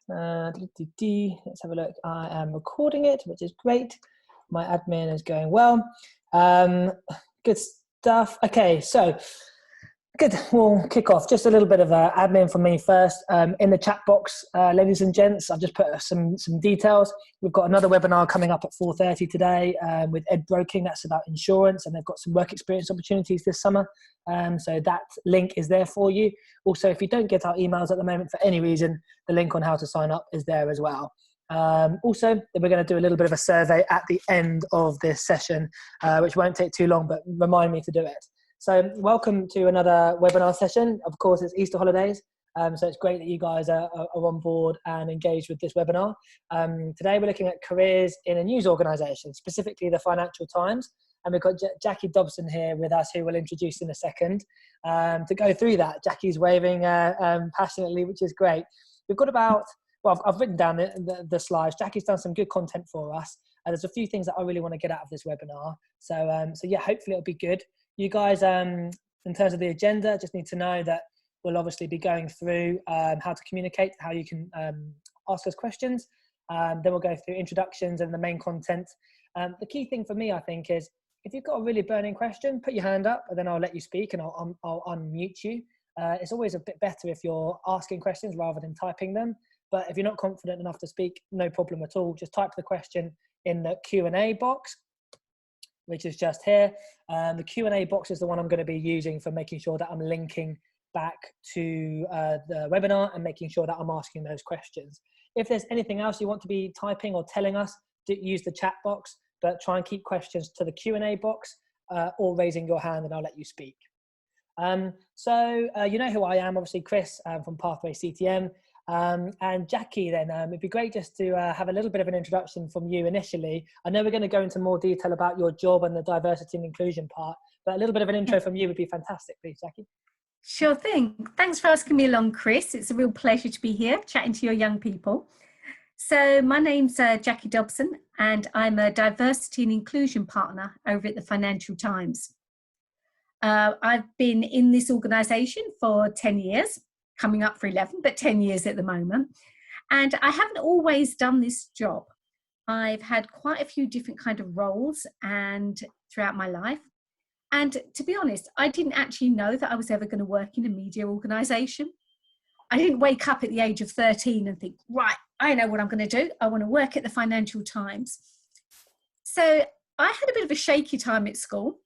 Let's have a look. I am recording it, which is great. My admin is going well. Good stuff. Okay, so good. We'll kick off. Just a little bit of admin from me first. In the chat box, ladies and gents, I've just put some details. We've got another webinar coming up at 4:30 today with Ed Broking. That's about insurance, and they've got some work experience opportunities this summer. So that link is there for you. Also, if you don't get our emails at the moment for any reason, the link on how to sign up is there as well. Also, we're going to do a little bit of a survey at the end of this session, which won't take too long, but remind me to do it. So welcome to another webinar session. Of course, it's Easter holidays, so it's great that you guys are on board and engaged with this webinar. Today, we're looking at careers in a news organisation, specifically the Financial Times. And we've got Jackie Dobson here with us, who we'll introduce in a second. To go through that, Jackie's waving passionately, which is great. We've got about, well, I've written down the slides. Jackie's done some good content for us. There's a few things that I really want to get out of this webinar. So yeah, hopefully it'll be good. You guys, in terms of the agenda, just need to know that we'll obviously be going through how to communicate, how you can ask us questions. Then we'll go through introductions and the main content. The key thing for me, I think, is if you've got a really burning question, put your hand up and then I'll let you speak and I'll unmute you. It's always a bit better if you're asking questions rather than typing them. But if you're not confident enough to speak, no problem at all. Just type the question in the Q&A box, which is just here. The Q&A box is the one I'm going to be using for making sure that I'm linking back to the webinar and making sure that I'm asking those questions. If there's anything else you want to be typing or telling us, use the chat box, but try and keep questions to the Q&A box or raising your hand and I'll let you speak. So you know who I am, obviously Chris from Pathway CTM. And Jackie then, it'd be great just to have a little bit of an introduction from you initially. I know we're going to go into more detail about your job and the diversity and inclusion part, but a little bit of an intro from you would be fantastic, please, Jackie. Sure thing. Thanks for asking me along, Chris. It's a real pleasure to be here chatting to your young people. So my name's Jackie Dobson and I'm a diversity and inclusion partner over at the Financial Times. I've been in this organisation for 10 years. Coming up for 11, but 10 years at the moment. And I haven't always done this job. I've had quite a few different kind of roles and throughout my life. And to be honest, I didn't actually know that I was ever going to work in a media organisation. I didn't wake up at the age of 13 and think, right, I know what I'm going to do. I want to work at the Financial Times. So I had a bit of a shaky time at school.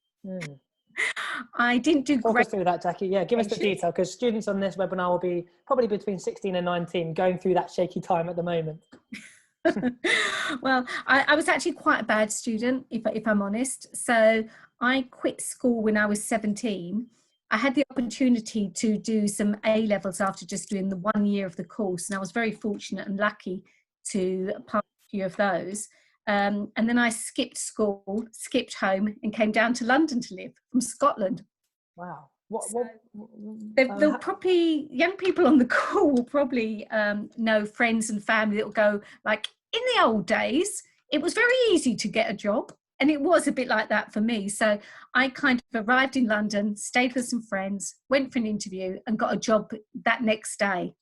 I didn't do great. Talk us through that, Jackie. Yeah, give us the detail, because students on this webinar will be probably between 16 and 19 going through that shaky time at the moment. Well, I was actually quite a bad student, if I'm honest. So I quit school when I was 17. I had the opportunity to do some A-levels after just doing the 1 year of the course. And I was very fortunate and lucky to pass a few of those. And then I skipped school, skipped home and came down to London to live from Scotland. Wow. They'll probably, young people on the call will probably know friends and family that will go, like, in the old days, it was very easy to get a job. And it was a bit like that for me. So I kind of arrived in London, stayed with some friends, went for an interview and got a job that next day.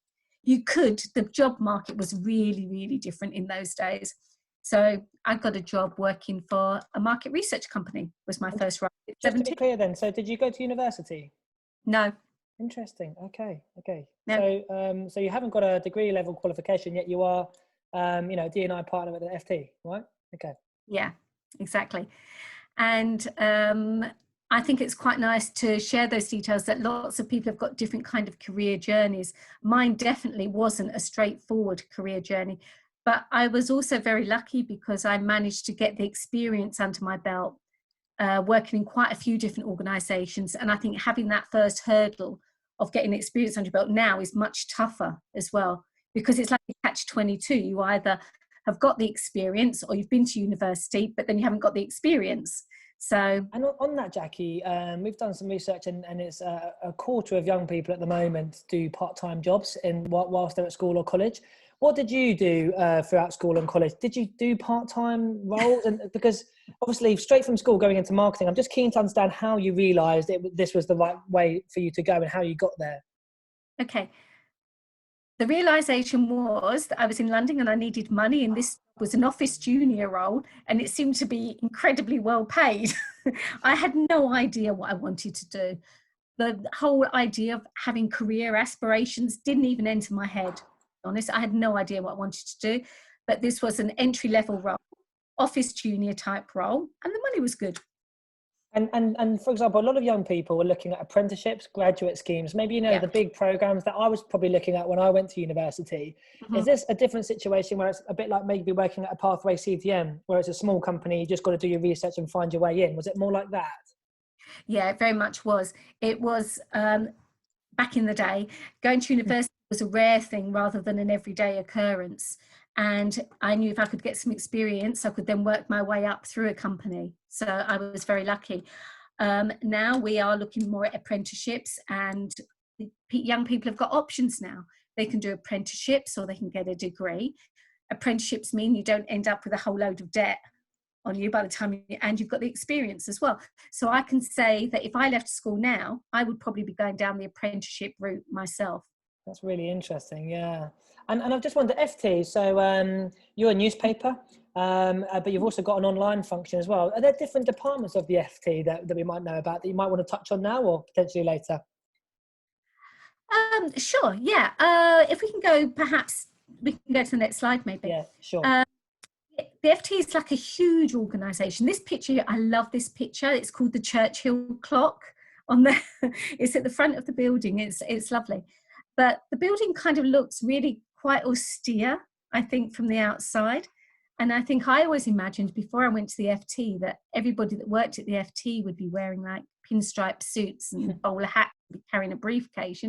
The job market was really, really different in those days. So I got a job working for a market research company, was my first role. Just to be clear then, so did you go to university? No. Interesting. Okay. No. So you haven't got a degree level qualification yet. You are, D&I partner at the FT, right? Okay. Yeah, exactly. And I think it's quite nice to share those details, that lots of people have got different kind of career journeys. Mine definitely wasn't a straightforward career journey. But I was also very lucky because I managed to get the experience under my belt, working in quite a few different organisations. And I think having that first hurdle of getting experience under your belt now is much tougher as well, because it's like a catch-22. You either have got the experience or you've been to university, but then you haven't got the experience. So, and on that, Jackie, we've done some research and it's a quarter of young people at the moment do part-time jobs whilst they're at school or college. What did you do throughout school and college? Did you do part-time roles? And because obviously straight from school going into marketing, I'm just keen to understand how you realised this was the right way for you to go and how you got there. Okay. The realization was that I was in London and I needed money, and this was an office junior role, and it seemed to be incredibly well paid. I had no idea what I wanted to do. The whole idea of having career aspirations didn't even enter my head. To be honest, I had no idea what I wanted to do, but this was an entry-level role, office junior type role, and the money was good. And for example, a lot of young people are looking at apprenticeships, graduate schemes, maybe, the big programs that I was probably looking at when I went to university. Mm-hmm. Is this a different situation where it's a bit like maybe working at a pathway CTM, where it's a small company, you just got to do your research and find your way in? Was it more like that? Yeah, it very much was. It was, back in the day, going to university was a rare thing rather than an everyday occurrence. And I knew if I could get some experience, I could then work my way up through a company. So I was very lucky. Now we are looking more at apprenticeships, and young people have got options now. They can do apprenticeships or they can get a degree. Apprenticeships mean you don't end up with a whole load of debt on you by the time and you've got the experience as well. So I can say that if I left school now, I would probably be going down the apprenticeship route myself. That's really interesting, yeah. And I've just wondered, FT, so you're a newspaper, but you've also got an online function as well. Are there different departments of the FT that we might know about that you might want to touch on now or potentially later? Sure, yeah. If we can go, perhaps we can go to the next slide maybe. Yeah, sure. The FT is like a huge organisation. This picture, I love this picture. It's called the Churchill clock on there. It's at the front of the building. It's lovely. But the building kind of looks really quite austere, I think, from the outside. And I think I always imagined before I went to the FT that everybody that worked at the FT would be wearing like pinstripe suits and bowler hats, carrying a briefcase,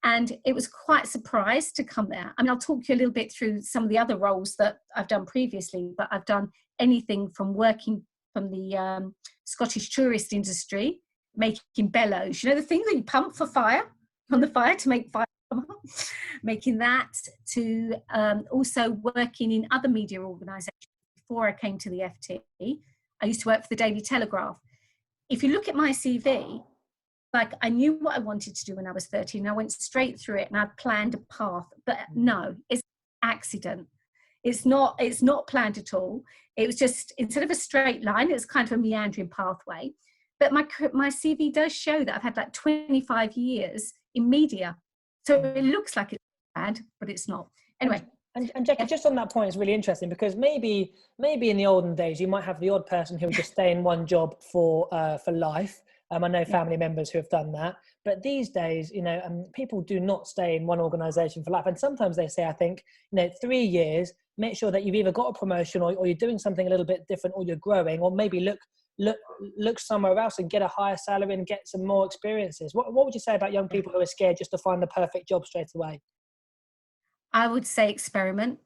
And it was quite surprised to come there. I mean, I'll talk you a little bit through some of the other roles that I've done previously, but I've done anything from working from the Scottish tourist industry, making bellows, the thing that you pump for fire, on the fire to make fire come up, making that, to also working in other media organisations before I came to the FT. I used to work for the Daily Telegraph. If you look at my CV, like I knew what I wanted to do when I was 13. I went straight through it and I planned a path, but no, it's an accident. It's not planned at all. It was just, instead of a straight line, it's kind of a meandering pathway. But my CV does show that I've had like 25 years in media. So it looks like it's bad, but it's not. Anyway. And Jackie, just on that point, it's really interesting because maybe in the olden days, you might have the odd person who would just stay in one job for life. I know family members who have done that, but these days, people do not stay in one organisation for life. And sometimes they say, I think, 3 years, make sure that you've either got a promotion or you're doing something a little bit different, or you're growing, or maybe look somewhere else and get a higher salary and get some more experiences. What would you say about young people who are scared just to find the perfect job straight away? I would say experiment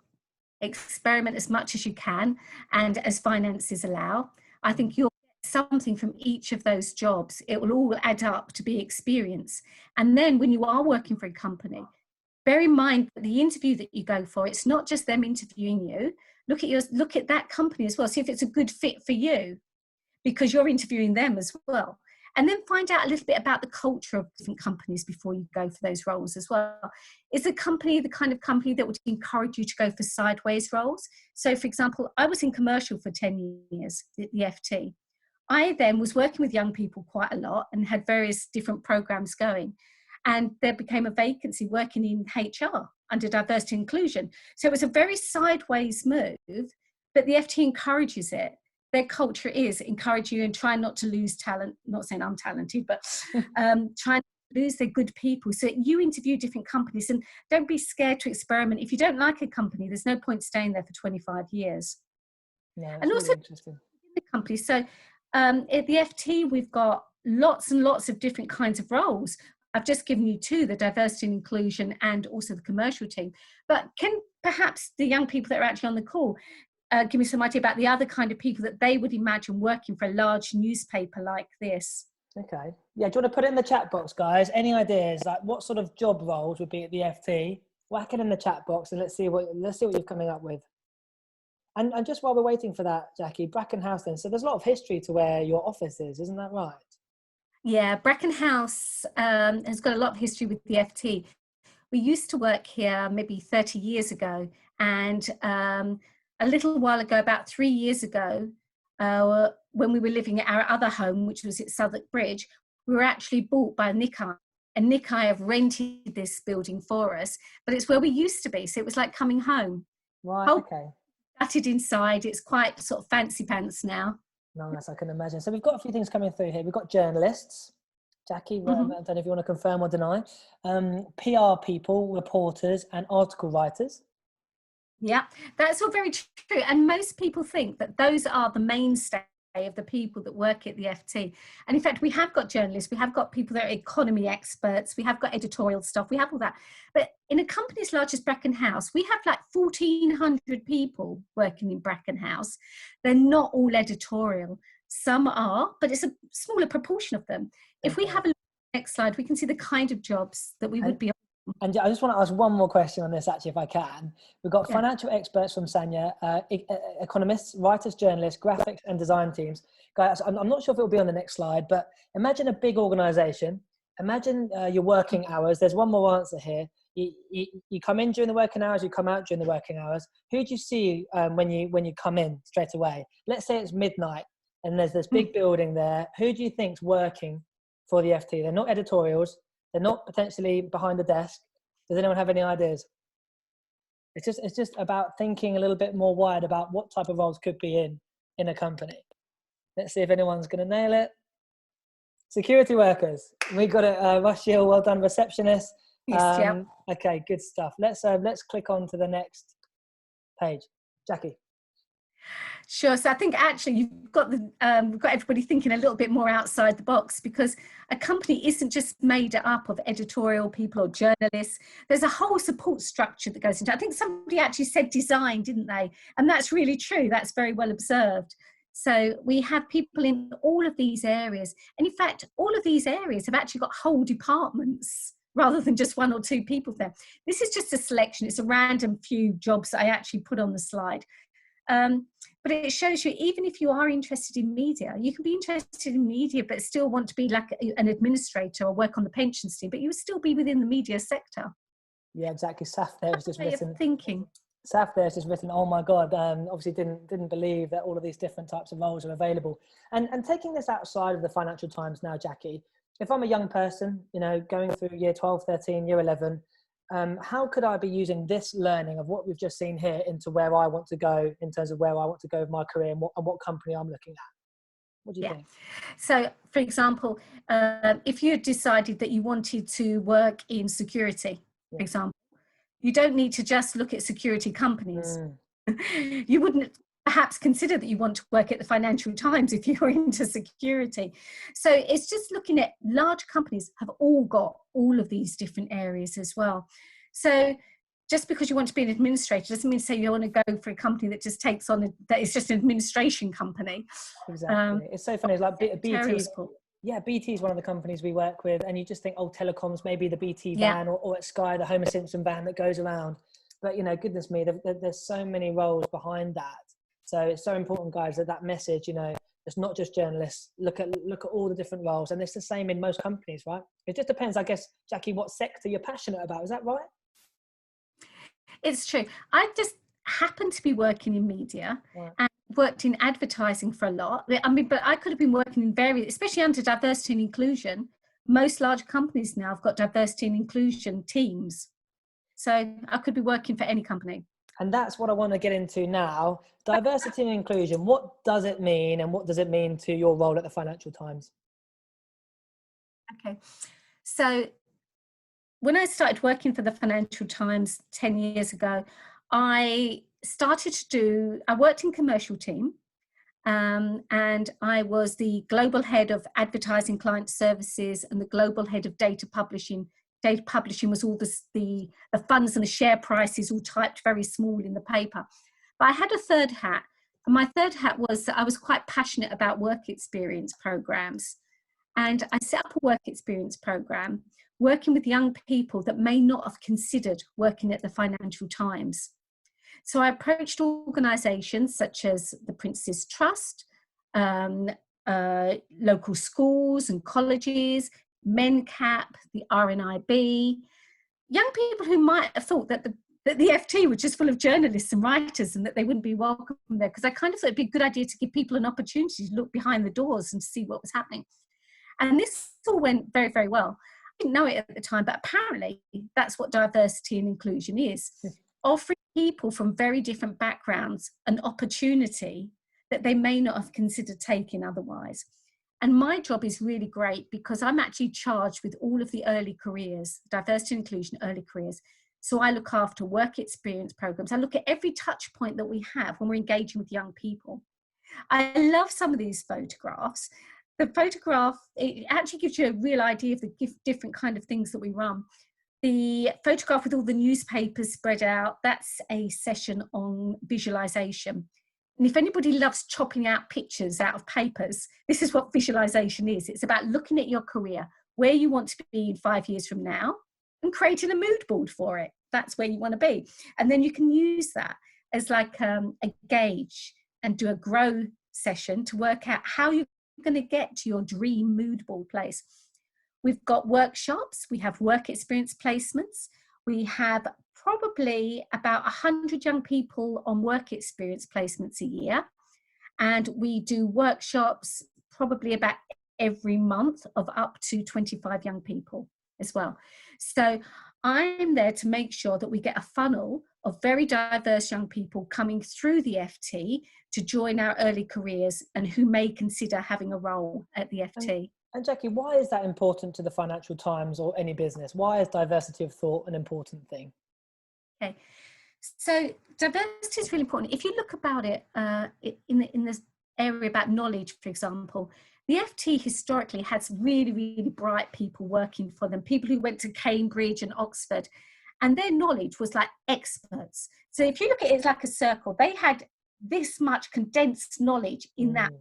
as much as you can and as finances allow. I think you'll get something from each of those jobs. It will all add up to be experience. And then when you are working for a company, bear in mind that the interview that you go for, it's not just them interviewing you. Look at that company as well. See if it's a good fit for you, because you're interviewing them as well. And then find out a little bit about the culture of different companies before you go for those roles as well. Is the company the kind of company that would encourage you to go for sideways roles? So, for example, I was in commercial for 10 years at the FT. I then was working with young people quite a lot and had various different programs going. And there became a vacancy working in HR under diversity and inclusion. So it was a very sideways move, but the FT encourages it. Their culture is encourage you and try not to lose talent. Not saying I'm talented, but try not to lose their good people. So you interview different companies and don't be scared to experiment. If you don't like a company, there's no point staying there for 25 years. Yeah, and also really interesting. The company. So at the FT, we've got lots and lots of different kinds of roles. I've just given you two, the diversity and inclusion and also the commercial team. But can perhaps the young people that are actually on the call give me some idea about the other kind of people that they would imagine working for a large newspaper like this? Okay. Yeah, do you want to put it in the chat box, guys? Any ideas? Like what sort of job roles would be at the FT? Whack it in the chat box and let's see what you're coming up with. And just while we're waiting for that, Jackie, Bracken House then. So there's a lot of history to where your office is, isn't that right? Yeah, Bracken House has got a lot of history with the FT. we used to work here maybe 30 years ago. And a little while ago, about 3 years ago, when we were living at our other home, which was at Southwark Bridge, we were actually bought by Nikkei. And Nikkei have rented this building for us, but it's where we used to be. So it was like coming home. Right, okay. Gutted inside. It's quite sort of fancy pants now. Nice, I can imagine. So we've got a few things coming through here. We've got journalists. Jackie, I don't know if you want to confirm or deny. PR people, reporters, and article writers. Yeah, that's all very true. And most people think that those are the mainstay of the people that work at the FT. And in fact, we have got journalists, we have got people that are economy experts, we have got editorial stuff, we have all that. But in a company as large as Bracken House, we have like 1,400 people working in Bracken House. They're not all editorial. Some are, but it's a smaller proportion of them. If we have a look at the next slide, we can see the kind of jobs that we would be. And I just want to ask one more question on this, actually, if I can. We've got financial experts from Sanya, economists, writers, journalists, graphics and design teams. Guys, I'm not sure if it'll be on the next slide, but imagine a big organization. Imagine your working hours. There's one more answer here. You come in during the working hours, you come out during the working hours. Who do you see when you come in straight away? Let's say it's midnight and there's this big building there. Who do you think's working for the FT? They're not editorials. They're not potentially behind the desk. Does anyone have any ideas? It's just about thinking a little bit more wide about what type of roles could be in a company. Let's see if anyone's going to nail it. Security workers. We got it. Rashil, well done. Receptionist. Yes, Okay, good stuff. Let's click on to the next page. Jackie. Sure. So I think actually you've got we've got everybody thinking a little bit more outside the box, because a company isn't just made up of editorial people or journalists. There's a whole support structure that goes into it. I think somebody actually said design, didn't they? And that's really true. That's very well observed. So we have people in all of these areas. And in fact, all of these areas have actually got whole departments rather than just one or two people there. This is just a selection. It's a random few jobs that I actually put on the slide. But it shows you, even if you are interested in media, you can be interested in media but still want to be like an administrator or work on the pensions team, but you would still be within the media sector. Yeah, exactly. Saf there has just written. Thinking. Saf there has just written, oh my God, obviously didn't believe that all of these different types of roles are available. And taking this outside of the Financial Times now, Jackie, if I'm a young person, going through year 12, 13, year 11, how could I be using this learning of what we've just seen here into where I want to go in terms of where I want to go with my career and what company I'm looking at? What do you think? So, for example, if you decided that you wanted to work in security, for example, you don't need to just look at security companies. You wouldn't perhaps consider that you want to work at the Financial Times if you're into security. So it's just looking at large companies have all got all of these different areas as well. So just because you want to be an administrator doesn't mean to say you want to go for a company that just takes on that is just an administration company. Exactly. It's so funny. It's like BT. Yeah, BT is one of the companies we work with, and you just think, oh, telecoms, maybe the BT van, or at Sky, the Homer Simpson van that goes around. But goodness me, there's so many roles behind that. So it's so important, guys, that message, it's not just journalists. Look at all the different roles, and it's the same in most companies, right? It just depends, I guess, Jackie, what sector you're passionate about. Is that right? It's true. I just happen to be working in media and worked in advertising for a lot. I mean, but I could have been working in various, especially under diversity and inclusion. Most large companies now have got diversity and inclusion teams. So I could be working for any company. And that's what I want to get into now. Diversity and inclusion, what does it mean, and what does it mean to your role at the Financial Times? Okay. So when I started working for the Financial Times 10 years ago, I worked in commercial team, and I was the global head of advertising client services and the global head of data publishing. Data publishing was all the funds and the share prices all typed very small in the paper. But I had a third hat, and my third hat was that I was quite passionate about work experience programs. And I set up a work experience program working with young people that may not have considered working at the Financial Times. So I approached organisations such as the Prince's Trust, local schools and colleges, MenCap, the RNIB, young people who might have thought that the FT was just full of journalists and writers and that they wouldn't be welcome there, because I kind of thought it'd be a good idea to give people an opportunity to look behind the doors and see what was happening. And this all went very, very well. I didn't know it at the time, but apparently that's what diversity and inclusion is. Offering people from very different backgrounds an opportunity that they may not have considered taking otherwise. And my job is really great because I'm actually charged with all of the early careers, diversity and inclusion early careers. So I look after work experience programs. I look at every touch point that we have when we're engaging with young people. I love some of these photographs. The photograph, it actually gives you a real idea of the different kind of things that we run. The photograph with all the newspapers spread out, that's a session on visualization. And if anybody loves chopping out pictures out of papers, this is what visualization is. It's about looking at your career, where you want to be in 5 years from now, and creating a mood board for it. That's where you want to be. And then you can use that as like a gauge and do a grow session to work out how you're going to get to your dream mood board place. We've got workshops, we have work experience placements, we have probably about 100 young people on work experience placements a year, and we do workshops probably about every month of up to 25 young people as well. So I'm there to make sure that we get a funnel of very diverse young people coming through the FT to join our early careers and who may consider having a role at the FT. And Jackie, why is that important to the Financial Times or any business? Why is diversity of thought an important thing? Okay, so diversity is really important. If you look about it in this area about knowledge, for example, the FT historically has really, really bright people working for them, people who went to Cambridge and Oxford, and their knowledge was like experts. So if you look at it, it's like a circle. They had this much condensed knowledge in that.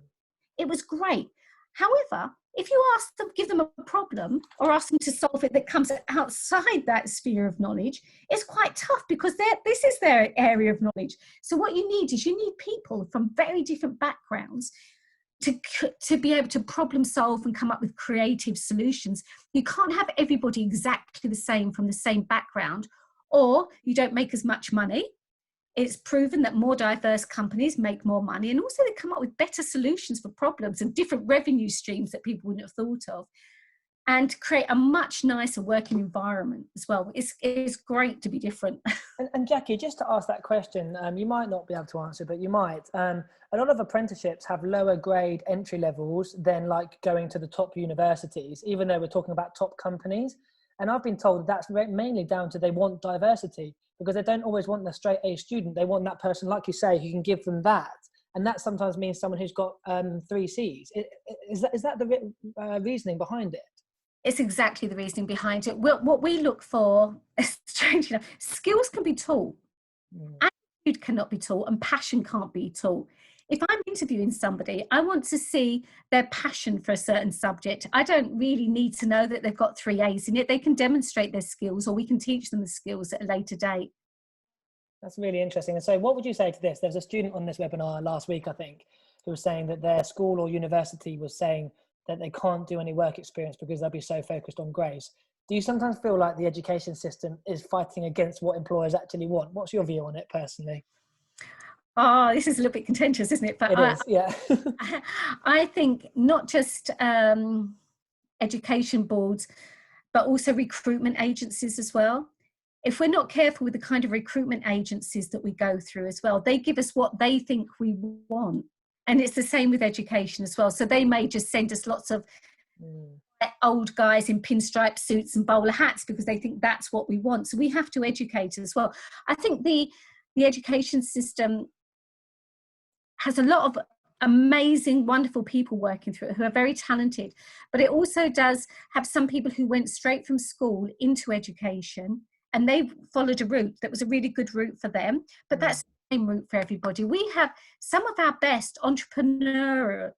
It was great. However, if you ask them, give them a problem or ask them to solve it that comes outside that sphere of knowledge, it's quite tough because this is their area of knowledge. So what you need is people from very different backgrounds to be able to problem solve and come up with creative solutions. You can't have everybody exactly the same from the same background, or you don't make as much money. It's proven that more diverse companies make more money, and also they come up with better solutions for problems and different revenue streams that people wouldn't have thought of, and create a much nicer working environment as well. It's great to be different. And Jackie, just to ask that question, you might not be able to answer, but you might. A lot of apprenticeships have lower grade entry levels than like going to the top universities, even though we're talking about top companies. And I've been told that's mainly down to they want diversity, because they don't always want the straight A student. They want that person, like you say, who can give them that. And that sometimes means someone who's got 3 C's. Is that the reasoning behind it? It's exactly the reasoning behind it. What we look for, strange enough, skills can be taught. Attitude cannot be taught, and passion can't be taught. If I'm interviewing somebody, I want to see their passion for a certain subject. I don't really need to know that they've got 3 A's in it. They can demonstrate their skills, or we can teach them the skills at a later date. That's really interesting. And so what would you say to this? There was a student on this webinar last week, I think, who was saying that their school or university was saying that they can't do any work experience because they'll be so focused on grades. Do you sometimes feel like the education system is fighting against what employers actually want? What's your view on it personally? Oh, this is a little bit contentious, isn't it? But it is, yeah. I think not just education boards, but also recruitment agencies as well. If we're not careful with the kind of recruitment agencies that we go through as well, they give us what they think we want. And it's the same with education as well. So they may just send us lots of old guys in pinstripe suits and bowler hats because they think that's what we want. So we have to educate as well. I think the education system has a lot of amazing, wonderful people working through it who are very talented, but it also does have some people who went straight from school into education and they followed a route that was a really good route for them, but that's the same route for everybody. We have some of our best entrepreneurial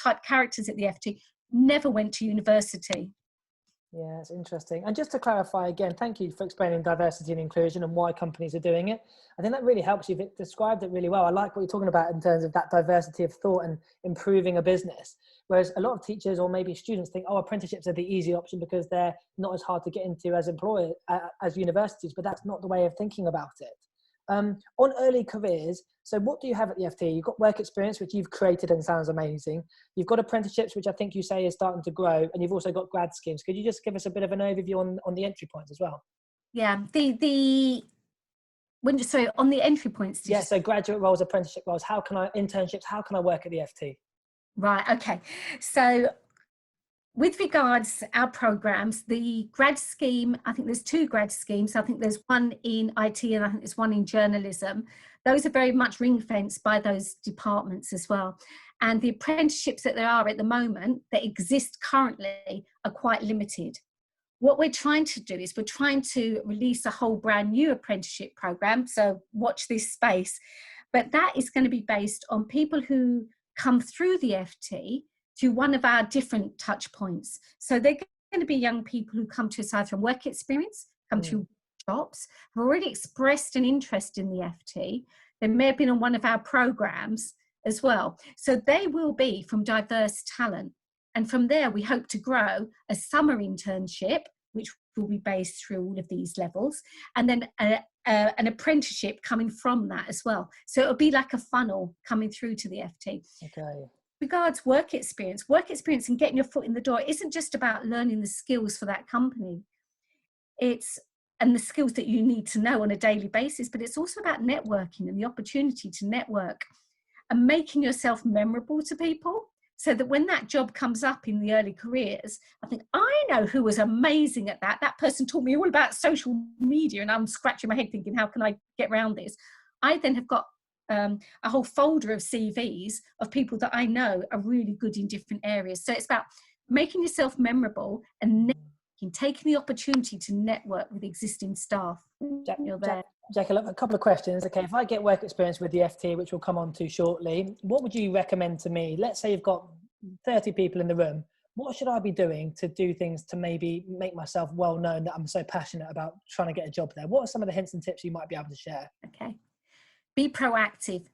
type characters at the FT never went to university. Yeah, it's interesting. And just to clarify again, thank you for explaining diversity and inclusion and why companies are doing it. I think that really helps. You've described it really well. I like what you're talking about in terms of that diversity of thought and improving a business. Whereas a lot of teachers or maybe students think, oh, apprenticeships are the easy option because they're not as hard to get into as employers, as universities, but that's not the way of thinking about it. On early careers, so what do you have at the FT? You've got work experience, which you've created and sounds amazing. You've got apprenticeships, which I think you say is starting to grow, and you've also got grad schemes. Could you just give us a bit of an overview on the entry points as well? Yeah, so on the entry points. Yeah, so graduate roles, apprenticeship roles, internships, how can I work at the FT? Right, okay. So with regards our programs, the grad scheme, I think there's 2 grad schemes. I think there's one in IT and I think there's one in journalism. Those are very much ring fenced by those departments as well. And the apprenticeships that there are at the moment that exist currently are quite limited. What we're trying to do is we're trying to release a whole brand new apprenticeship program. So watch this space. But that is going to be based on people who come through the FT to one of our different touch points. So they're going to be young people who come to us either from work experience, come to jobs, have already expressed an interest in the FT. They may have been on one of our programs as well. So they will be from diverse talent. And from there, we hope to grow a summer internship, which will be based through all of these levels, and then an apprenticeship coming from that as well. So it'll be like a funnel coming through to the FT. Okay. Regards work experience and getting your foot in the door isn't just about learning the skills for that company. And the skills that you need to know on a daily basis, but it's also about networking and the opportunity to network and making yourself memorable to people so that when that job comes up in the early careers, I think, I know who was amazing at that. That person taught me all about social media, and I'm scratching my head thinking, how can I get around this? I then have got a whole folder of CVs of people that I know are really good in different areas. So it's about making yourself memorable and taking the opportunity to network with existing staff. Jackie, a couple of questions. Okay, if I get work experience with the FT, which we'll come on to shortly, what would you recommend to me? Let's say you've got 30 people in the room. What should I be doing to do things to maybe make myself well known that I'm so passionate about trying to get a job there? What are some of the hints and tips you might be able to share? Okay. Be proactive.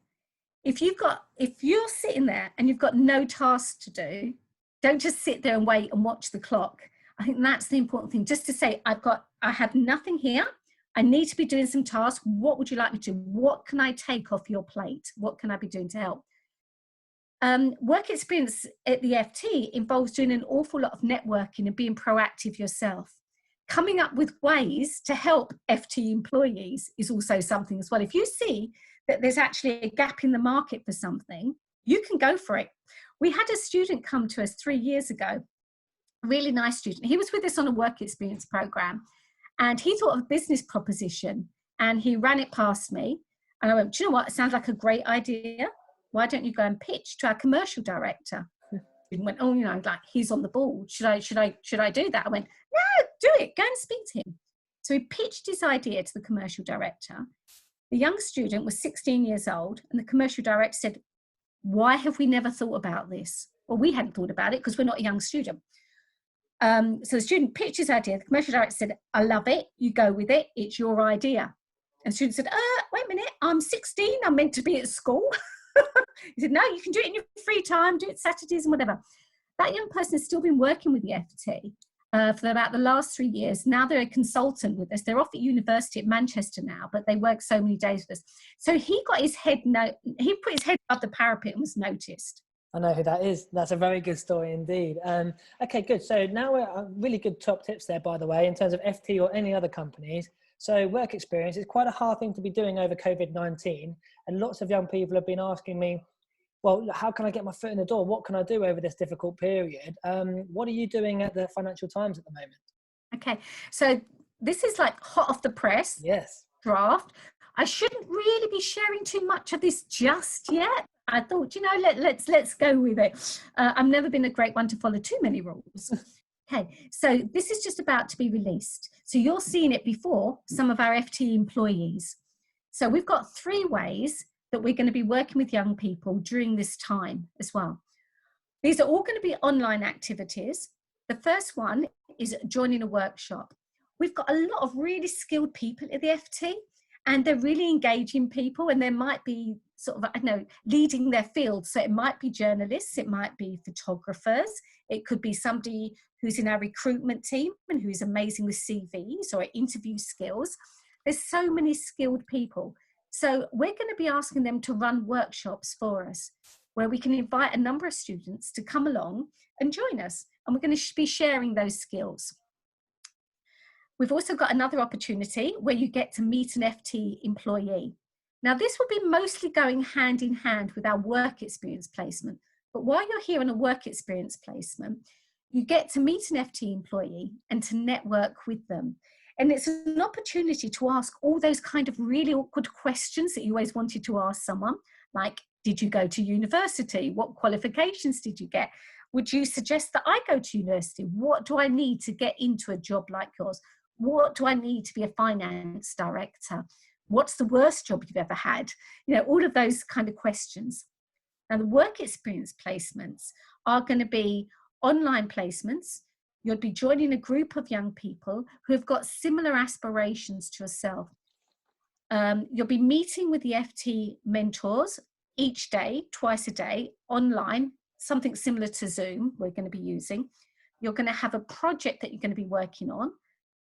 If you're sitting there and you've got no tasks to do, don't just sit there and wait and watch the clock. I think that's the important thing. Just to say, I have nothing here. I need to be doing some tasks. What would you like me to do? What can I take off your plate? What can I be doing to help? Work experience at the FT involves doing an awful lot of networking and being proactive yourself. Coming up with ways to help FT employees is also something as well. If you see that there's actually a gap in the market for something, you can go for it. We had a student come to us 3 years ago, a really nice student. He was with us on a work experience program, and he thought of a business proposition and he ran it past me. And I went, do you know what? It sounds like a great idea. Why don't you go and pitch to our commercial director? He went, oh, like he's on the ball. Should I do that? I went, no, do it. Go and speak to him. So he pitched his idea to the commercial director. The young student was 16 years old, and the commercial director said, why have we never thought about this? Well, we hadn't thought about it because we're not a young student. So the student pitched his idea. The commercial director said, I love it. You go with it. It's your idea. And the student said, wait a minute. I'm 16. I'm meant to be at school. He said, no, you can do it in your free time. Do it Saturdays and whatever. That young person has still been working with the FT for about the last 3 years. Now they're a consultant with us. They're off at university at Manchester now, but they work so many days with us. So he got his head, he put his head above the parapet and was noticed. I know who that is. That's a very good story indeed. Okay, good. So now we're really good top tips there, by the way, in terms of FT or any other companies. So work experience is quite a hard thing to be doing over COVID-19. And lots of young people have been asking me, well, how can I get my foot in the door? What can I do over this difficult period? What are you doing at the Financial Times at the moment? Okay, so this is like hot off the press. Yes. Draft. I shouldn't really be sharing too much of this just yet. I thought, let's go with it. I've never been a great one to follow too many rules. Okay, so this is just about to be released. So you're seeing it before some of our FT employees. So we've got 3 ways that we're going to be working with young people during this time as well. These are all going to be online activities. The first one is joining a workshop. We've got a lot of really skilled people at the FT, and they're really engaging people, and there might be sort of, I don't know, leading their field. So it might be journalists, it might be photographers, it could be somebody who's in our recruitment team and who's amazing with CVs or interview skills. There's so many skilled people. So we're going to be asking them to run workshops for us, where we can invite a number of students to come along and join us. And we're going to be sharing those skills. We've also got another opportunity where you get to meet an FT employee. Now, this will be mostly going hand in hand with our work experience placement. But while you're here on a work experience placement, you get to meet an FT employee and to network with them. And it's an opportunity to ask all those kind of really awkward questions that you always wanted to ask someone, like, did you go to university? What qualifications did you get? Would you suggest that I go to university? What do I need to get into a job like yours? What do I need to be a finance director? What's the worst job you've ever had? You know, all of those kind of questions. Now, the work experience placements are going to be online placements. You'll be joining a group of young people who have got similar aspirations to yourself. You'll be meeting with the FT mentors each day, twice a day, online, something similar to Zoom we're going to be using. You're going to have a project that you're going to be working on.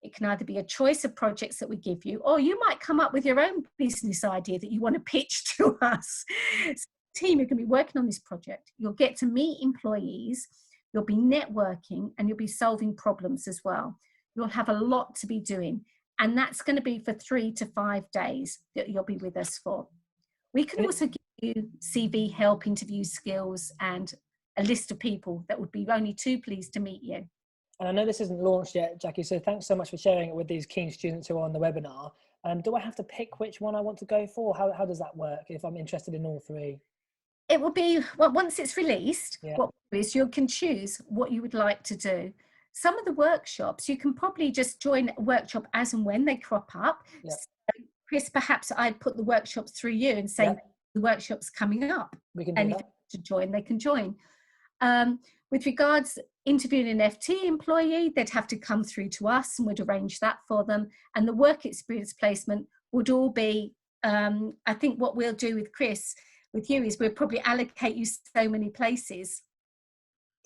It can either be a choice of projects that we give you, or you might come up with your own business idea that you want to pitch to us. So, team, you're going to be working on this project. You'll get to meet employees. You'll be networking, and you'll be solving problems as well. You'll have a lot to be doing. And that's going to be for 3 to 5 days that you'll be with us for. We can also give you CV help, interview skills, and a list of people that would be only too pleased to meet you. And I know this isn't launched yet, Jackie, so thanks so much for sharing it with these keen students who are on the webinar. Do I have to pick which one I want to go for? How does that work if I'm interested in all three? It will be, well, once it's released, Yeah. what is you can choose what you would like to do. Some of the workshops, you can probably just join a workshop as and when they crop up. Yeah. So, Chris, perhaps I'd put the workshops through you and say, Yeah. the workshop's coming up. We can do and that. If they to join, they can join. With regards interviewing an FT employee, they'd have to come through to us and we'd arrange that for them. And the work experience placement would all be, I think what we'll do with Chris, with you, is we'll probably allocate you so many places.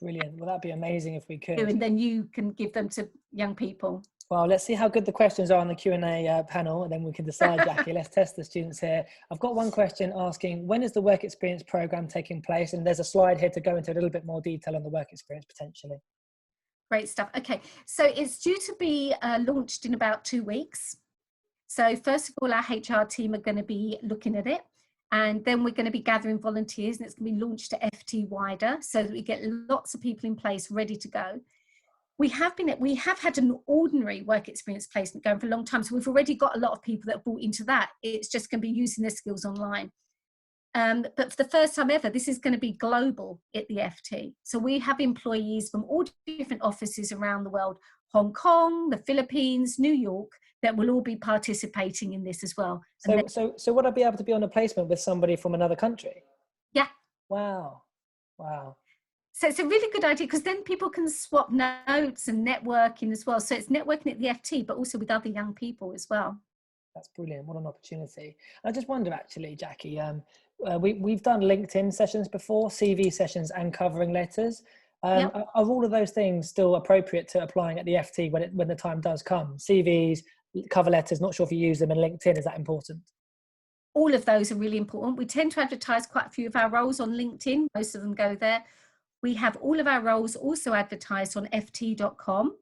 Brilliant. Well, that'd be amazing if we could. And then you can give them to young people. Well, let's see how good the questions are on the Q&A panel, and then we can decide, Jackie. Let's test the students here. I've got one question asking, when is the work experience program taking place? And there's a slide here to go into a little bit more detail on the work experience potentially. Great stuff. Okay, so it's due to be launched in about 2 weeks. So first of all, our HR team are going to be looking at it. And then we're going to be gathering volunteers, and it's going to be launched to FT wider so that we get lots of people in place ready to go. We have had an ordinary work experience placement going for a long time. So we've already got a lot of people that have bought into that. It's just going to be using their skills online. But for the first time ever, this is going to be global at the FT. So we have employees from all different offices around the world, Hong Kong, the Philippines, New York, that will all be participating in this as well. So would I be able to be on a placement with somebody from another country? Yeah. Wow. Wow. So it's a really good idea, because then people can swap notes and networking as well. So it's networking at the FT, but also with other young people as well. That's brilliant. What an opportunity. I just wonder actually, Jackie, we've done LinkedIn sessions before, CV sessions and covering letters. Yep. Are all of those things still appropriate to applying at the FT when the time does come? CVs, cover letters, not sure if you use them, and LinkedIn, is that important? All of those are really important. We tend to advertise quite a few of our roles on LinkedIn. Most of them go there. We have all of our roles also advertised on ft.com,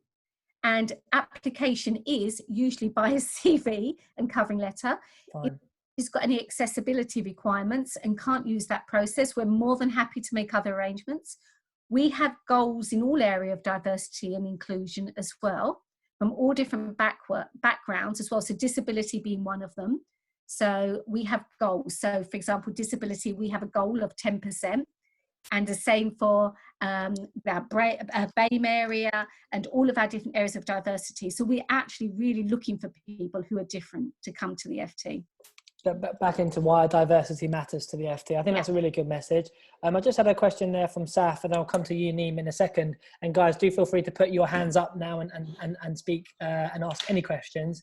and application is usually by a CV and covering letter. Fine. If it's got any accessibility requirements and can't use that process, we're more than happy to make other arrangements. We have goals in all areas of diversity and inclusion as well, from all different backgrounds as well, so disability being one of them. So we have goals. So for example, disability, we have a goal of 10%. And the same for our BAME area and all of our different areas of diversity. So we're actually really looking for people who are different to come to the FT. back into why diversity matters to the FT. I think that's a really good message. I just had a question there from Saf, and I'll come to you, Neem, in a second. And guys, do feel free to put your hands up now and speak and ask any questions.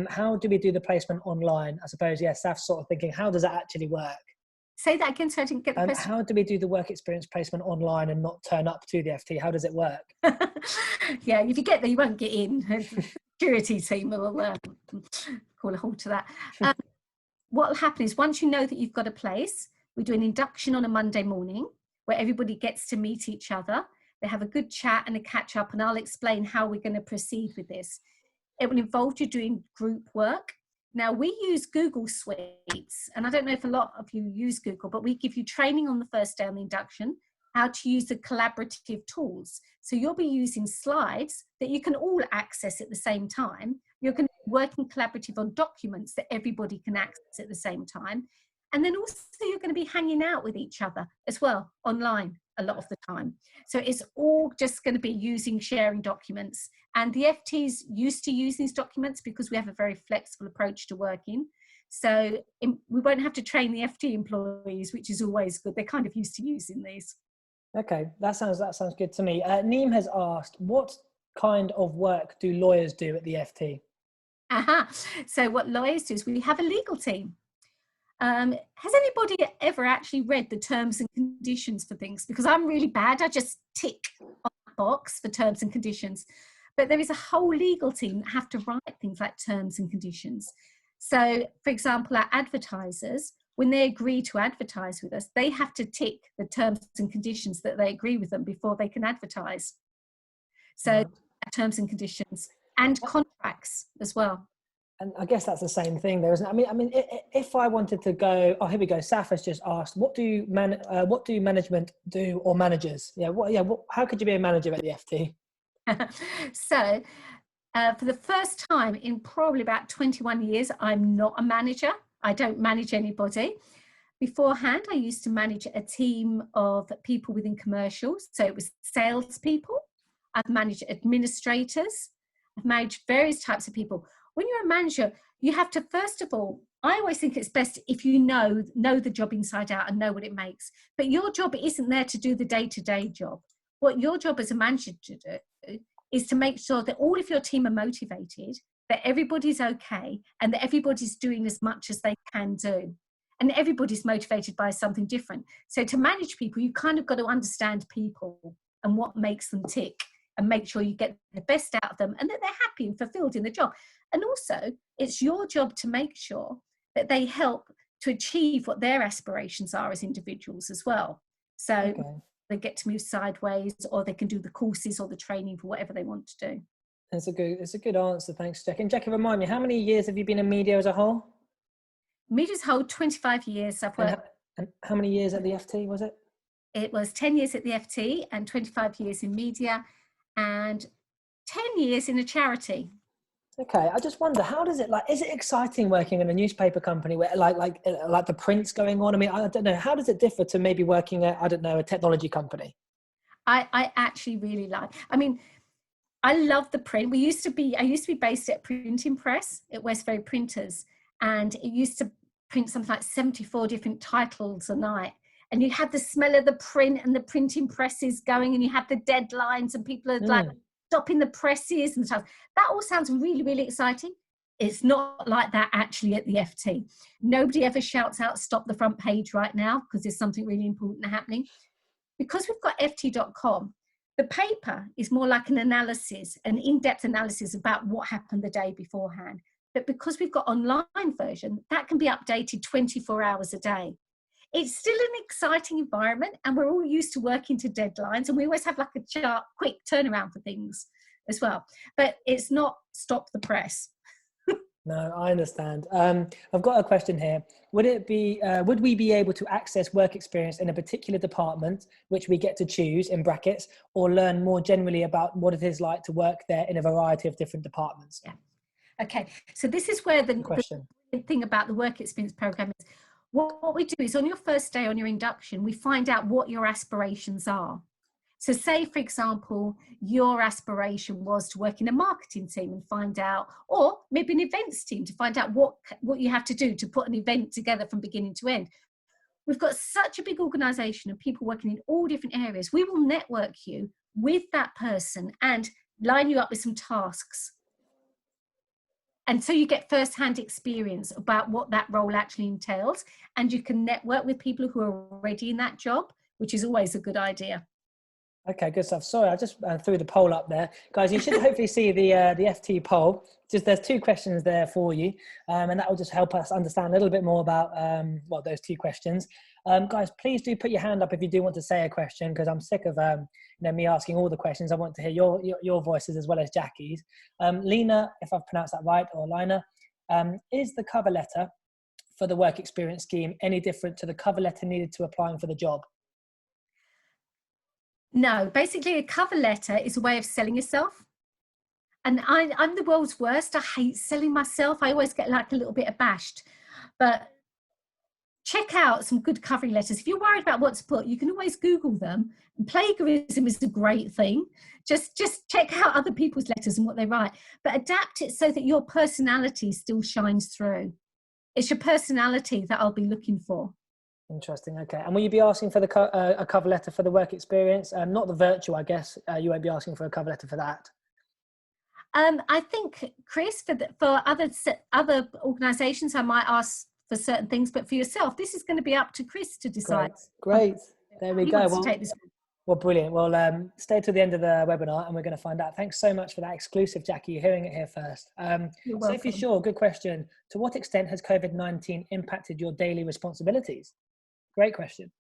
How do we do the placement online? I suppose, yeah, Saf's sort of thinking, how does that actually work? Say that again, so I didn't get the question. How do we do the work experience placement online and not turn up to the FT? How does it work? Yeah, if you get there, you won't get in. Security team will call a halt to that. What will happen is once you know that you've got a place, we do an induction on a Monday morning where everybody gets to meet each other. They have a good chat and a catch up, and I'll explain how we're going to proceed with this. It will involve you doing group work. Now, we use Google Suites, and I don't know if a lot of you use Google, but we give you training on the first day on the induction, how to use the collaborative tools. So you'll be using slides that you can all access at the same time. You're going to be working collaborative on documents that everybody can access at the same time. And then also you're going to be hanging out with each other as well online a lot of the time. So it's all just going to be using sharing documents. And the FTs used to use these documents because we have a very flexible approach to working. So we won't have to train the FT employees, which is always good. They're kind of used to using these. Okay, that sounds good to me. Neem has asked, what kind of work do lawyers do at the FT? So what lawyers do is we have a legal team. Has anybody ever actually read the terms and conditions for things? Because I'm really bad. I just tick on that box for terms and conditions. But there is a whole legal team that have to write things like terms and conditions. So, for example, our advertisers, when they agree to advertise with us, they have to tick the terms and conditions that they agree with them before they can advertise. So terms and conditions and contracts as well. And I guess that's the same thing there, isn't it? I mean, if I wanted to go, oh, here we go. Saf has just asked, what do management do, or managers? How could you be a manager at the FT? So, for the first time in probably about 21 years, I'm not a manager. I don't manage anybody. Beforehand, I used to manage a team of people within commercials. So it was salespeople. I've managed administrators. I've managed various types of people. When you're a manager, you have to, first of all, I always think it's best if you know the job inside out and know what it makes. But your job isn't there to do the day-to-day job. What your job as a manager to do is to make sure that all of your team are motivated, that everybody's okay, and that everybody's doing as much as they can do. And everybody's motivated by something different. So to manage people, you kind of got to understand people and what makes them tick, and make sure you get the best out of them and that they're happy and fulfilled in the job. And also, it's your job to make sure that they help to achieve what their aspirations are as individuals as well. So they get to move sideways, or they can do the courses or the training for whatever they want to do. It's a good answer. Thanks, Jackie. And Jackie, remind me, how many years have you been in media as a whole? Media as a whole, 25 years. I've worked. And how many years at the FT was it? It was 10 years at the FT and 25 years in media and 10 years in a charity. Okay, I just wonder, how does it, is it exciting working in a newspaper company where like the print's going on? I mean, I don't know, how does it differ to maybe working at, I don't know, a technology company? I actually really I mean, I love the print. I used to be based at Printing Press at Westbury Printers, and it used to print something like 74 different titles a night. And you had the smell of the print and the printing presses going, and you had the deadlines, and people are like stopping the presses and stuff. That all sounds really, really exciting. It's not like that actually at the FT. Nobody ever shouts out, stop the front page right now, because there's something really important happening. Because we've got ft.com, the paper is more like an analysis, an in-depth analysis about what happened the day beforehand. But because we've got online version, that can be updated 24 hours a day. It's still an exciting environment, and we're all used to working to deadlines, and we always have like a quick turnaround for things as well. But it's not stop the press. No, I understand. I've got a question here. Would we be able to access work experience in a particular department, which we get to choose in brackets, or learn more generally about what it is like to work there in a variety of different departments? Yeah. Okay. So this is where the thing about the work experience program is. What we do is on your first day, on your induction, we find out what your aspirations are. So say, for example, your aspiration was to work in a marketing team and find out, or maybe an events team to find out what you have to do to put an event together from beginning to end. We've got such a big organisation of people working in all different areas. We will network you with that person and line you up with some tasks. And so you get first-hand experience about what that role actually entails, and you can network with people who are already in that job, which is always a good idea. Okay, good stuff. Sorry, I just threw the poll up there. Guys, you should hopefully see the FT poll. Just there's 2 questions there for you, and that will just help us understand a little bit more about those 2 questions. Guys, please do put your hand up if you do want to say a question, because I'm sick of me asking all the questions. I want to hear your voices as well as Jackie's. Lena, if I've pronounced that right, or Lina, is the cover letter for the work experience scheme any different to the cover letter needed to applying for the job? No, basically a cover letter is a way of selling yourself. And I'm the world's worst. I hate selling myself. I always get like a little bit abashed. But check out some good covering letters. If you're worried about what to put, you can always Google them. And plagiarism is a great thing. Just check out other people's letters and what they write. But adapt it so that your personality still shines through. It's your personality that I'll be looking for. Interesting. Okay. And will you be asking for a cover letter for the work experience? Not the virtual, I guess. You won't be asking for a cover letter for that. I think, Chris, for other organisations, I might ask for certain things, but for yourself, this is going to be up to Chris to decide. Great. There we go. Well, brilliant. Well, stay till the end of the webinar and we're going to find out. Thanks so much for that exclusive, Jackie. You're hearing it here first. You're welcome. Sophie Shaw, good question. To what extent has COVID-19 impacted your daily responsibilities? Great question.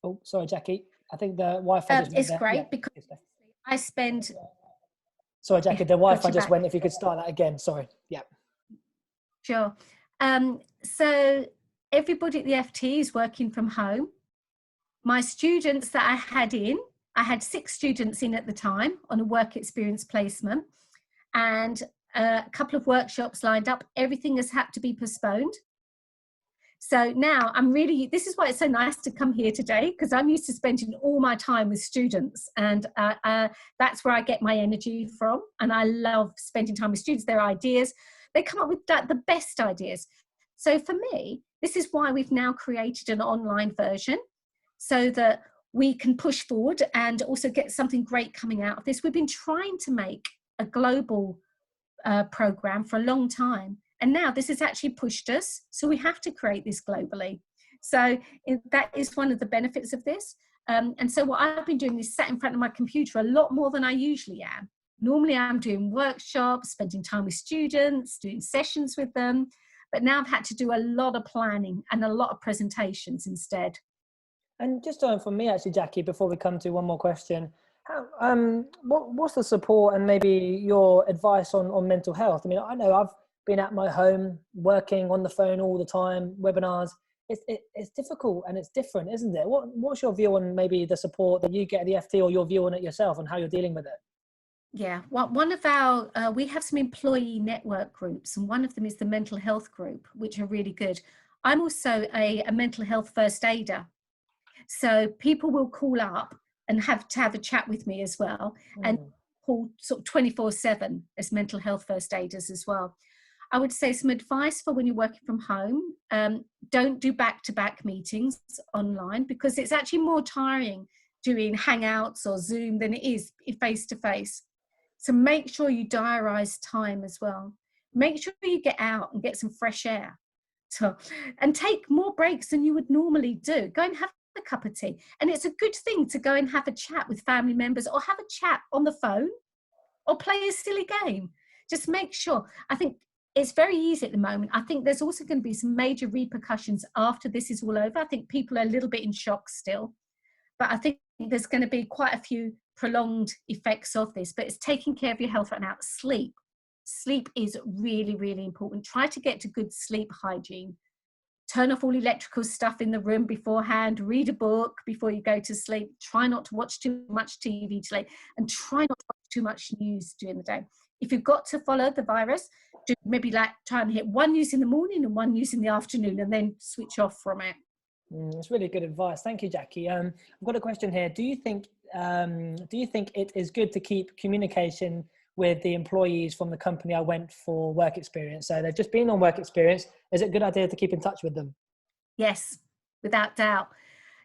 Oh, sorry, Jackie. I think the Wi-Fi just went it's there. great because I spend... Sorry, Jackie, the Wi-Fi just went. If you could start that again, sorry. Yeah. Sure. So everybody at the FT is working from home. My students that I had 6 students in at the time on a work experience placement, and a couple of workshops lined up. Everything has had to be postponed. So now this is why it's so nice to come here today, because I'm used to spending all my time with students, and that's where I get my energy from. And I love spending time with students, their ideas. They come up with the best ideas. So for me, this is why we've now created an online version so that we can push forward and also get something great coming out of this. We've been trying to make a global program for a long time. And now this has actually pushed us, so we have to create this globally. So that is one of the benefits of this. And so what I've been doing is sat in front of my computer a lot more than I usually am. Normally I'm doing workshops, spending time with students, doing sessions with them. But now I've had to do a lot of planning and a lot of presentations instead. And just from me, actually, Jackie, before we come to one more question, what's the support and maybe your advice on mental health? I mean, I know I've been at my home, working on the phone all the time, webinars. It's difficult and it's different, isn't it? What's your view on maybe the support that you get at the FT, or your view on it yourself and how you're dealing with it? Yeah, one of our, we have some employee network groups, and one of them is the mental health group, which are really good. I'm also a mental health first aider. So people will call up and have a chat with me as well, and call sort of 24/7 as mental health first aiders as well. I would say some advice for when you're working from home. Don't do back-to-back meetings online, because it's actually more tiring doing Hangouts or Zoom than it is face-to-face. So make sure you diarise time as well. Make sure you get out and get some fresh air. And take more breaks than you would normally do. Go and have a cup of tea. And it's a good thing to go and have a chat with family members, or have a chat on the phone, or play a silly game. Just make sure. I think it's very easy at the moment. I think there's also going to be some major repercussions after this is all over. I think people are a little bit in shock still, but I think there's going to be quite a few prolonged effects of this. But it's taking care of your health right now. Sleep is really, really important. Try to get to good sleep hygiene. Turn off all electrical stuff in the room beforehand. Read a book before you go to sleep. Try not to watch too much TV today, and try not to watch too much news during the day. If you've got to follow the virus, maybe try and hit one news in the morning and one news in the afternoon, and then switch off from it. It's really good advice. Thank you, Jackie. I've got a question here. Do you think it is good to keep communication with the employees from the company I went for work experience? So they've just been on work experience. Is it a good idea to keep in touch with them? Yes, without doubt.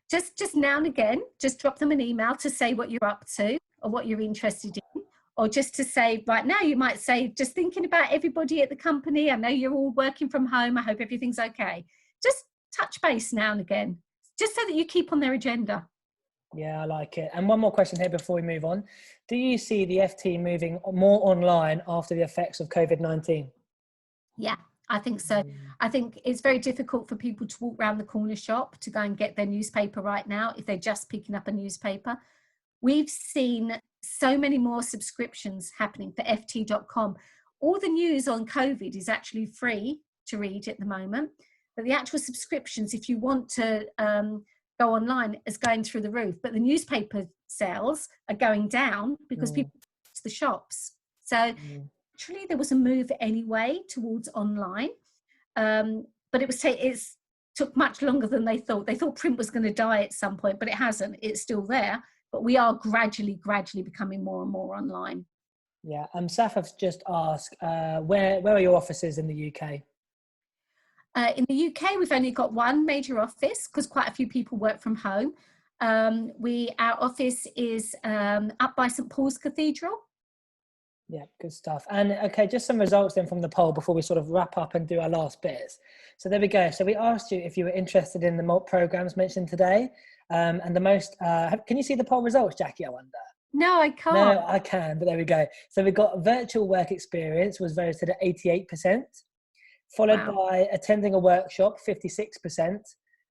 Just now and again, just drop them an email to say what you're up to or what you're interested in, or just to say, right now, you might say, just thinking about everybody at the company. I know you're all working from home. I hope everything's okay. Just touch base now and again, just so that you keep on their agenda. Yeah, I like it. And one more question here before we move on. Do you see the FT moving more online after the effects of COVID-19? Yeah, I think so. I think it's very difficult for people to walk around the corner shop to go and get their newspaper right now if they're just picking up a newspaper. We've seen so many more subscriptions happening for ft.com. All the news on COVID is actually free to read at the moment, but the actual subscriptions, if you want to go online, is going through the roof. But the newspaper sales are going down because people go to the shops. So actually there was a move anyway towards online, but it took much longer than they thought. They thought print was going to die at some point, but it hasn't. It's still there. But we are gradually becoming more and more online. Yeah, Saf has just asked, where are your offices in the UK? In the UK, we've only got one major office because quite a few people work from home. Our office is up by St Paul's Cathedral. Yeah, good stuff. And okay, just some results then from the poll before we sort of wrap up and do our last bits. So there we go. So we asked you if you were interested in the MALT programs mentioned today. And the most, can you see the poll results, Jackie, I wonder? No, I can't. No, I can, but there we go. So we got virtual work experience was voted at 88%, followed by attending a workshop, 56%,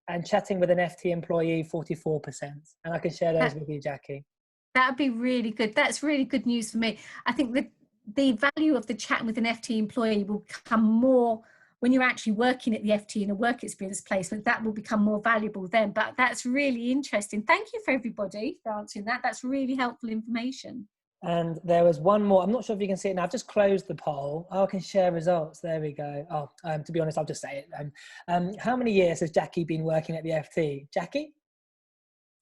and chatting with an FT employee, 44%. And I can share those with you, Jackie. That'd be really good. That's really good news for me. I think that the value of the chatting with an FT employee will become more when you're actually working at the FT in a work experience placement. That will become more valuable then. But that's really interesting. Thank you for everybody for answering that. That's really helpful information. And there was one more. I'm not sure if you can see it now. I've just closed the poll. I can share results. There we go. To be honest, I'll just say it. How many years has Jackie been working at the FT? Jackie?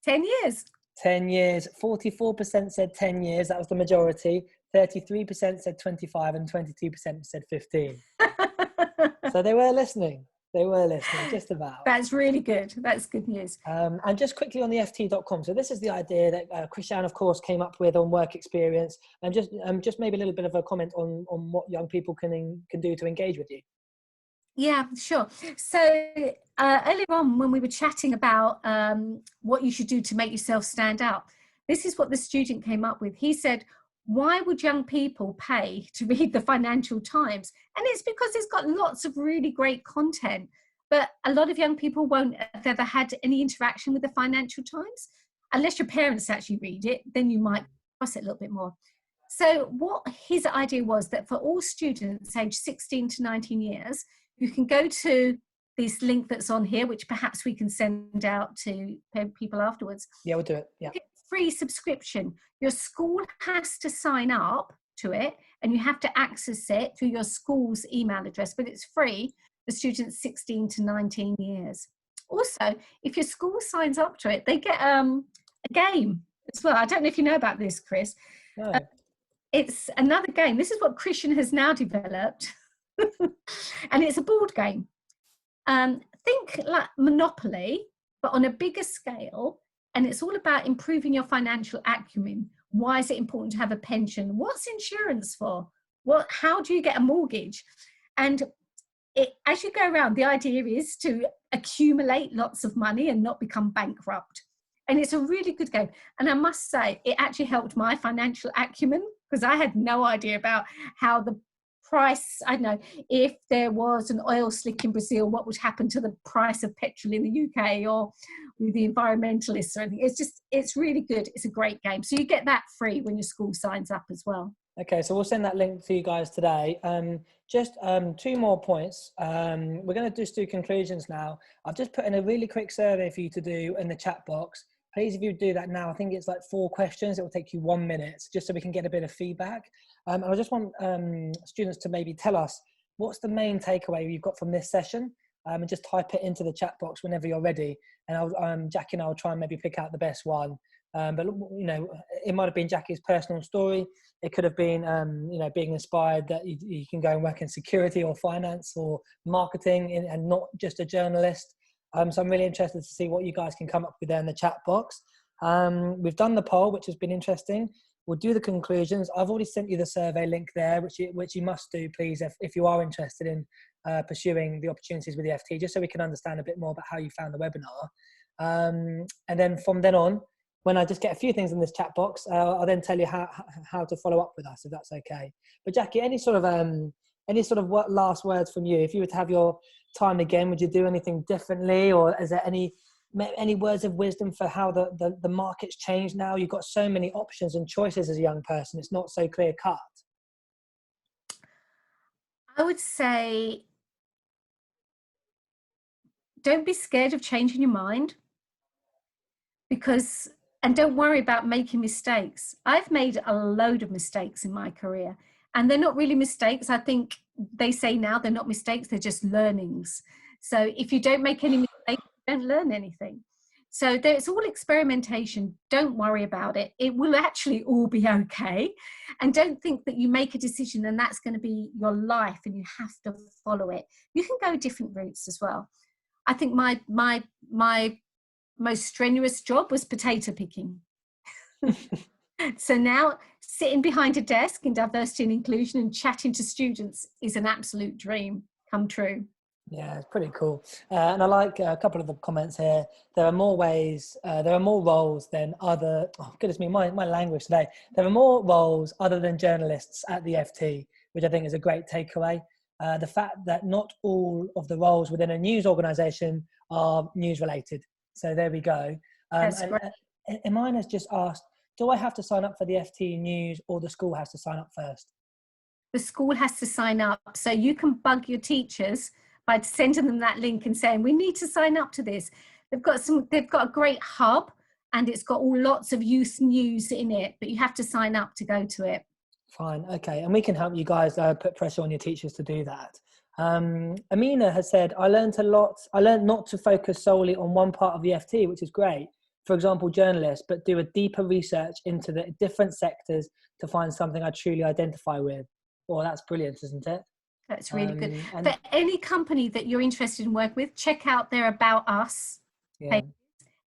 10 years. 10 years. 44% said 10 years. That was the majority. 33% said 25 and 22% said 15. So they were listening. They were listening, just about. That's really good. That's good news. And just quickly on the ft.com. So this is the idea that Christiane, of course, came up with on work experience. And just maybe a little bit of a comment on what young people can do to engage with you. Yeah, sure. So earlier on when we were chatting about what you should do to make yourself stand out, this is what the student came up with. He said, why would young people pay to read the Financial Times? And it's because it's got lots of really great content, but a lot of young people won't have ever had any interaction with the Financial Times. Unless your parents actually read it, then you might cross it a little bit more. So what his idea was that for all students aged 16 to 19 years, you can go to this link that's on here, which perhaps we can send out to people afterwards. Yeah, we'll do it. Yeah. Free subscription. Your school has to sign up to it and you have to access it through your school's email address, but it's free for students 16 to 19 years. Also, if your school signs up to it, they get a game as well. I don't know if you know about this, Chris. No. It's another game. This is what Christian has now developed. And it's a board game. Think like Monopoly, but on a bigger scale. And it's all about improving your financial acumen. Why is it important to have a pension? What's insurance for? How do you get a mortgage? And as you go around, the idea is to accumulate lots of money and not become bankrupt. And it's a really good game. And I must say, it actually helped my financial acumen because I had no idea about how the price, I don't know, if there was an oil slick in Brazil, what would happen to the price of petrol in the UK or with the environmentalists or anything. It's really good. It's a great game. So you get that free when your school signs up as well. Okay, so we'll send that link to you guys today. Just 2 more points. We're going to just do conclusions now. I've just put in a really quick survey for you to do in the chat box. Please, if you do that now, I think it's like 4 questions. It will take you 1 minute, just so we can get a bit of feedback. And I just want students to maybe tell us what's the main takeaway you've got from this session. and just type it into the chat box whenever you're ready. And Jackie and I will try and maybe pick out the best one. But you know, it might have been Jackie's personal story. It could have been, you know, being inspired that you can go and work in security or finance or marketing and not just a journalist. So I'm really interested to see what you guys can come up with there in the chat box. We've done the poll, which has been interesting. We'll do the conclusions. I've already sent you the survey link there, which you must do, please, if you are interested in pursuing the opportunities with the FT, just so we can understand a bit more about how you found the webinar. And then from then on, when I just get a few things in this chat box, I'll then tell you how to follow up with us, if that's okay. But Jackie, any sort of last words from you? If you were to have your time again, would you do anything differently, or is there any words of wisdom for how the market's changed now? You've got so many options and choices as a young person. It's not so clear cut. I would say, don't be scared of changing your mind, and don't worry about making mistakes. I've made a load of mistakes in my career, and they're not really mistakes. I think they say now they're not mistakes, they're just learnings. So if you don't make any mistakes, you don't learn anything. So it's all experimentation. Don't worry about it. It will actually all be okay. And don't think that you make a decision and that's going to be your life and you have to follow it. You can go different routes as well. I think my most strenuous job was potato picking. So now sitting behind a desk in diversity and inclusion and chatting to students is an absolute dream come true. Yeah, it's pretty cool. And I like a couple of the comments here. There are more ways, there are more roles than other, oh goodness me, my language today. There are more roles other than journalists at the FT, which I think is a great takeaway. The fact that not all of the roles within a news organisation are news related. So there we go. That's great. Emine has just asked, do I have to sign up for the FT news or the school has to sign up first? The school has to sign up. So you can bug your teachers by sending them that link and saying, we need to sign up to this. They've got a great hub and it's got lots of youth news in it, but you have to sign up to go to it. Fine, okay. And we can help you guys put pressure on your teachers to do that. Amina has said, I learned not to focus solely on one part of the FT, which is great. For example, journalists, but do a deeper research into the different sectors to find something I truly identify with. Well, that's brilliant, isn't it? That's really good. For any company that you're interested in working with, check out their About Us page,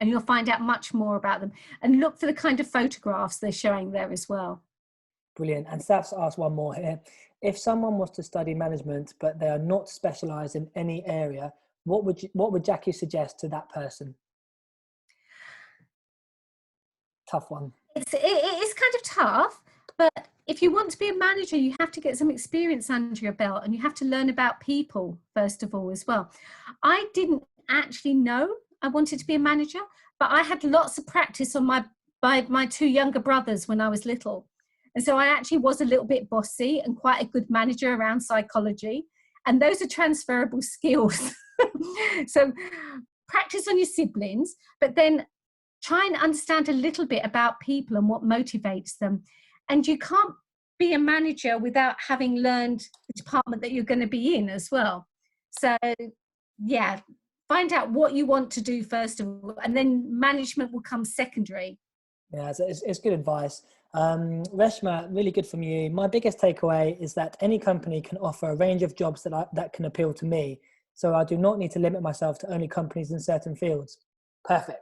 and you'll find out much more about them. And look for the kind of photographs they're showing there as well. Brilliant. And Saf's asked one more here. If someone was to study management, but they are not specialised in any area, what would Jackie suggest to that person? Tough one. It is kind of tough, but if you want to be a manager, you have to get some experience under your belt and you have to learn about people, first of all, as well. I didn't actually know I wanted to be a manager, but I had lots of practice on my two younger brothers when I was little. And so I actually was a little bit bossy and quite a good manager around psychology. And those are transferable skills. So practice on your siblings, but then try and understand a little bit about people and what motivates them. And you can't be a manager without having learned the department that you're going to be in as well. So yeah, find out what you want to do first of all, and then management will come secondary. Yeah, it's good advice. Reshma, really good from you. My biggest takeaway is that any company can offer a range of jobs that can appeal to me. So I do not need to limit myself to only companies in certain fields. Perfect.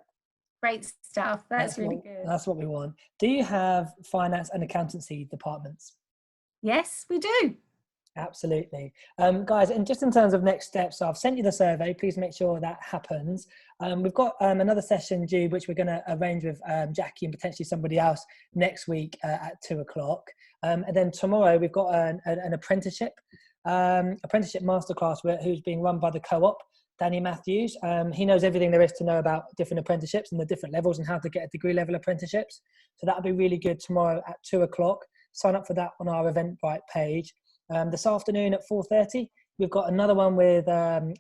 Great stuff. That's really good. That's what we want. Do you have finance and accountancy departments? Yes, we do. Absolutely. Guys, and just in terms of next steps, so I've sent you the survey. Please make sure that happens. We've got another session due, which we're going to arrange with Jackie and potentially somebody else next week at 2:00. And then tomorrow we've got an apprenticeship masterclass who's being run by the co-op, Danny Matthews. He knows everything there is to know about different apprenticeships and the different levels and how to get a degree level apprenticeships. So that'll be really good tomorrow at 2:00. Sign up for that on our Eventbrite page. This afternoon at 4:30, we've got another one with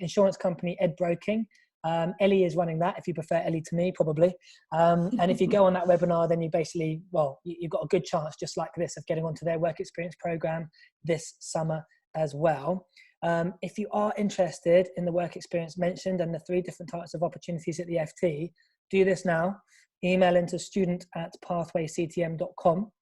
insurance company Ed Broking. Ellie is running that, if you prefer Ellie to me, probably. And if you go on that webinar, then you basically, you've got a good chance, just like this, of getting onto their work experience program this summer as well. If you are interested in the work experience mentioned and the 3 different types of opportunities at the FT, do this now. Email into student@pathwayctm.com.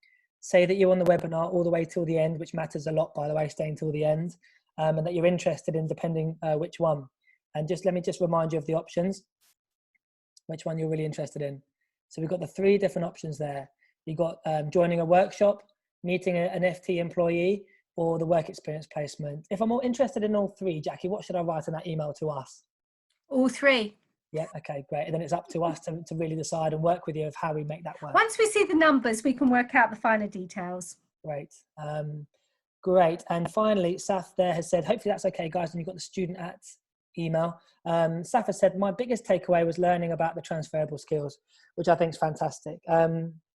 Say that you're on the webinar all the way till the end, which matters a lot, by the way, staying till the end, and that you're interested in depending which one. And let me remind you of the options, which one you're really interested in. So we've got the 3 different options there. You've got joining a workshop, meeting an FT employee, or the work experience placement. If I'm more interested in all 3, Jackie, what should I write in that email to us? All 3. Yeah, okay, great. And then it's up to us to really decide and work with you of how we make that work. Once we see the numbers, we can work out the finer details. Great. Great. And finally, Saf there has said, hopefully that's okay, guys, and you've got the student at email. Saf has said, my biggest takeaway was learning about the transferable skills, which I think is fantastic.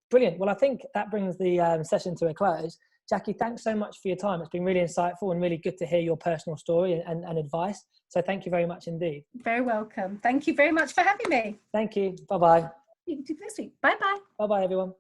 Brilliant. Well, I think that brings the session to a close. Jackie, thanks so much for your time. It's been really insightful and really good to hear your personal story and advice. So thank you very much indeed. Very welcome. Thank you very much for having me. Thank you. Bye-bye. See you next week. Bye-bye. Bye-bye, everyone.